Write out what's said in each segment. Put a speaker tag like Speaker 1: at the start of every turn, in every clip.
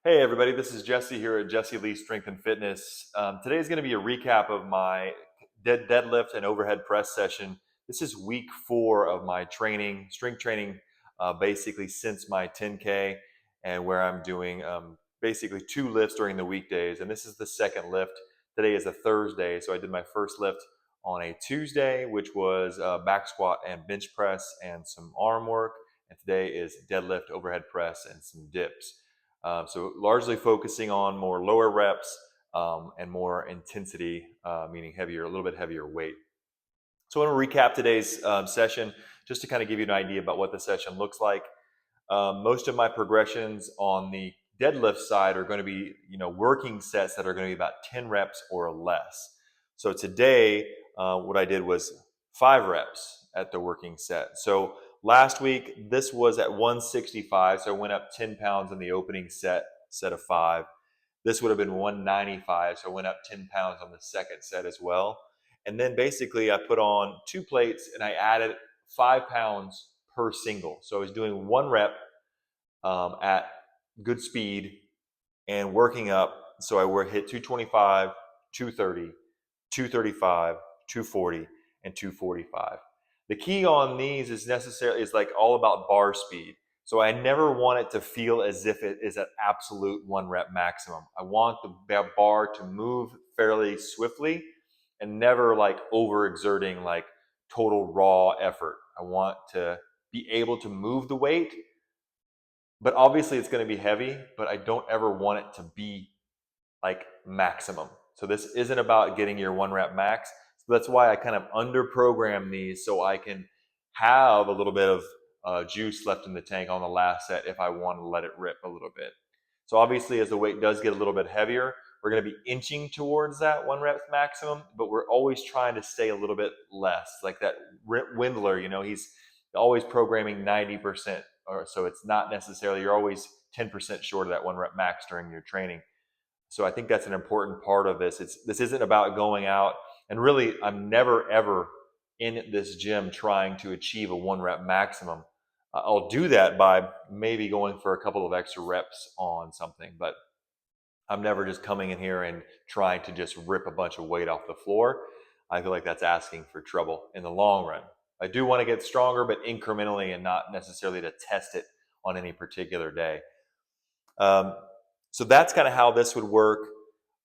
Speaker 1: Hey everybody, this is Jesse here at Jesse Lee Strength and Fitness. Today is going to be a recap of my deadlift and overhead press session. This is week 4 of my training, strength training, basically since my 10K, and where I'm doing basically 2 lifts during the weekdays. And this is the second lift. Today is a Thursday, so I did my first lift on a Tuesday, which was back squat and bench press and some arm work. And today is deadlift, overhead press, and some dips. So largely focusing on more lower reps and more intensity, meaning heavier, a little bit heavier weight. So I want to recap today's session just to kind of give you an idea about what the session looks like. Most of my progressions on the deadlift side are going to be, working sets that are going to be about 10 reps or less. So today, what I did was 5 reps at the working set. So last week, this was at 165, so I went up 10 pounds in the opening set of 5. This would have been 195, so I went up 10 pounds on the second set as well. And then basically I put on 2 plates and I added 5 pounds per single. So I was doing 1 rep at good speed and working up. So I hit 225, 230, 235, 240, and 245. The key on these is like all about bar speed. So I never want it to feel as if it is an absolute 1 rep maximum. I want the bar to move fairly swiftly and never like overexerting like total raw effort. I want to be able to move the weight, but obviously it's going to be heavy, but I don't ever want it to be like maximum. So this isn't about getting your 1 rep max. So that's why I kind of under program these so I can have a little bit of juice left in the tank on the last set if I want to let it rip a little bit. So obviously as the weight does get a little bit heavier, we're going to be inching towards that 1 rep maximum, but we're always trying to stay a little bit less. Like that Windler, he's always programming 90%, or so it's not necessarily, you're always 10% short of that 1 rep max during your training. So I think that's an important part of this. This isn't about going out, and really I'm never ever in this gym trying to achieve a 1 rep maximum. I'll do that by maybe going for a couple of extra reps on something, but I'm never just coming in here and trying to just rip a bunch of weight off the floor. I feel like that's asking for trouble in the long run. I do want to get stronger, but incrementally and not necessarily to test it on any particular day. Um, so that's kind of how this would work.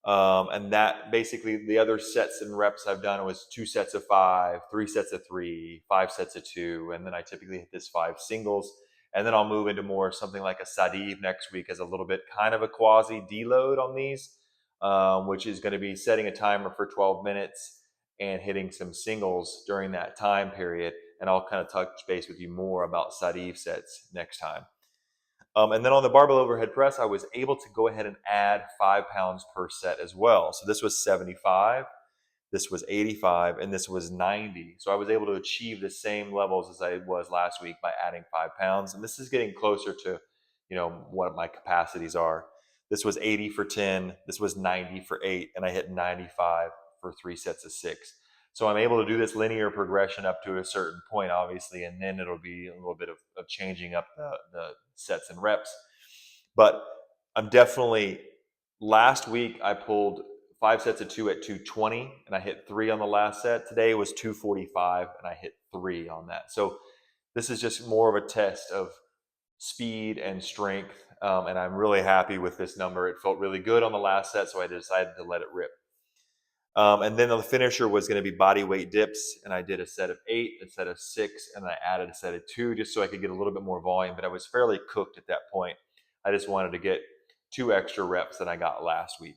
Speaker 1: And that basically the other sets and reps I've done was 2 sets of 5, 3 sets of 3, 5 sets of 2. And then I typically hit this 5 singles. And then I'll move into more something like a Sadiv next week as a little bit kind of a quasi deload on these, which is going to be setting a timer for 12 minutes and hitting some singles during that time period. And I'll kind of touch base with you more about Sadiv sets next time. And then on the barbell overhead press, I was able to go ahead and add 5 pounds per set as well. So this was 75, this was 85, and this was 90. So I was able to achieve the same levels as I was last week by adding 5 pounds. And this is getting closer to, what my capacities are. This was 80 for 10, this was 90 for 8, and I hit 95 for 3 sets of 6. So I'm able to do this linear progression up to a certain point, obviously, and then it'll be a little bit of changing up the sets and reps. But I'm definitely, last week I pulled 5 sets of 2 at 220 and I hit 3 on the last set. Today was 245 and I hit 3 on that. So this is just more of a test of speed and strength. And I'm really happy with this number. It felt really good on the last set, so I decided to let it rip. And then the finisher was going to be body weight dips, and I did a set of 8, a set of 6, and I added a set of 2 just so I could get a little bit more volume, but I was fairly cooked at that point. I just wanted to get 2 extra reps than I got last week.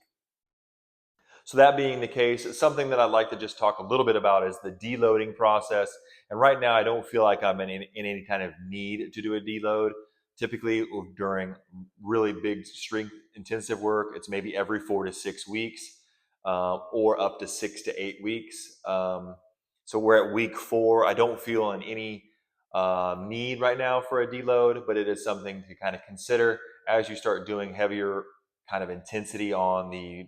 Speaker 1: So that being the case, something that I'd like to just talk a little bit about is the deloading process. And right now I don't feel like I'm in any kind of need to do a deload. Typically during really big strength intensive work, it's maybe every 4 to 6 weeks. Or up to 6 to 8 weeks. So we're at week 4. I don't feel in any need right now for a deload, but it is something to kind of consider as you start doing heavier kind of intensity on the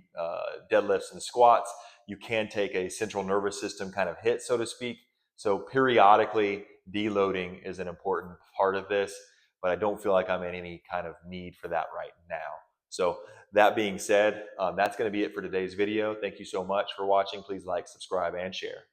Speaker 1: deadlifts and squats. You can take a central nervous system kind of hit, so to speak. So periodically, deloading is an important part of this, but I don't feel like I'm in any kind of need for that right now. So that being said, that's going to be it for today's video. Thank you so much for watching. Please like, subscribe, and share.